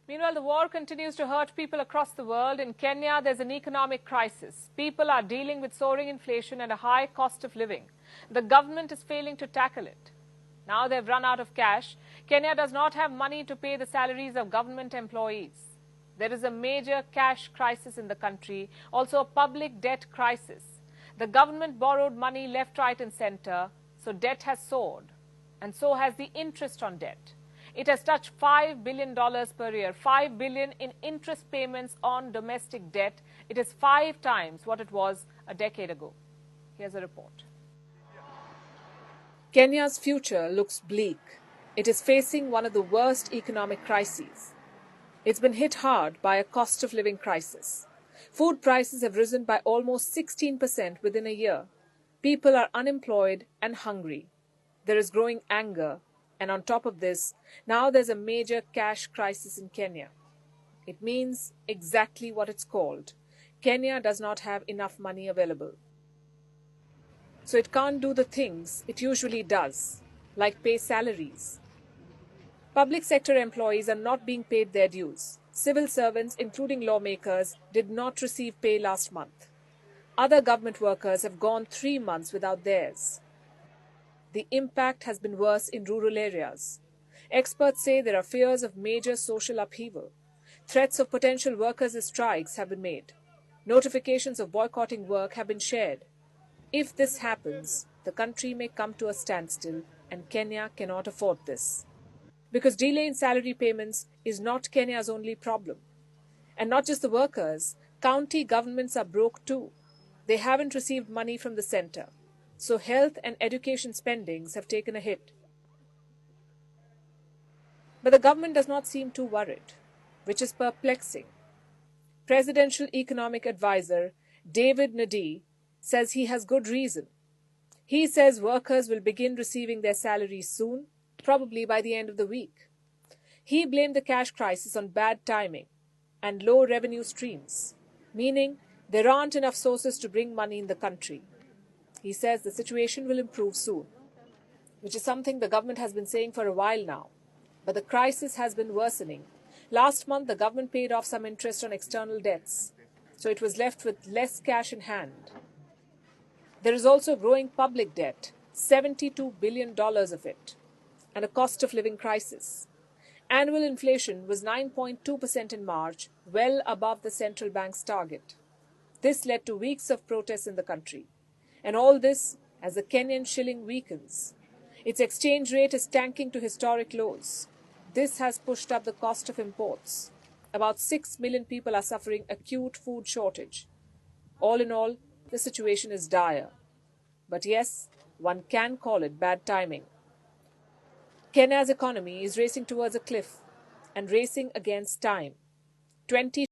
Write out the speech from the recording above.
Meanwhile, the war continues to hurt people across the world. In Kenya, there's an economic crisis. People are dealing with soaring inflation and a high cost of living. The government is failing to tackle it. Now they've run out of cash. Kenya does not have money to pay the salaries of government employees. There is a major cash crisis in the country, also a public debt crisis. The government borrowed money left, right and centre, so debt has soared. And so has the interest on debt. It has touched $5 billion per year, $5 billion in interest payments on domestic debt. It is 5 times what it was a decade ago. Here's a report. Kenya's future looks bleak. It is facing one of the worst economic crises. It's been hit hard by a cost of living crisis. Food prices have risen by almost 16% within a year. People are unemployed and hungry. There is growing anger. And on top of this, now there's a major cash crisis in Kenya. It means exactly what it's called. Kenya does not have enough money available. So it can't do the things it usually does, like pay salaries. Public sector employees are not being paid their dues. Civil servants, including lawmakers, did not receive pay last month. Other government workers have gone 3 months without theirs. The impact has been worse in rural areas. Experts say there are fears of major social upheaval. Threats of potential workers' strikes have been made. Notifications of boycotting work have been shared. If this happens, the country may come to a standstill, and Kenya cannot afford this. Because delay in salary payments is not Kenya's only problem. And not just the workers, county governments are broke too. They haven't received money from the centre. So health and education spendings have taken a hit. But the government does not seem too worried, which is perplexing. Presidential Economic Advisor David Nadi says he has good reason. He says workers will begin receiving their salaries soon, probably by the end of the week. He blamed the cash crisis on bad timing and low revenue streams, meaning there aren't enough sources to bring money in the country. He says the situation will improve soon, which is something the government has been saying for a while now. But the crisis has been worsening. Last month, the government paid off some interest on external debts, so it was left with less cash in hand. There is also growing public debt, $72 billion of it, and a cost of living crisis. Annual inflation was 9.2% in March, well above the central bank's target. This led to weeks of protests in the country. And all this as the Kenyan shilling weakens. Its exchange rate is tanking to historic lows. This has pushed up the cost of imports. About 6 million people are suffering acute food shortage. All in all, the situation is dire. But yes, one can call it bad timing. Kenya's economy is racing towards a cliff and racing against time. 20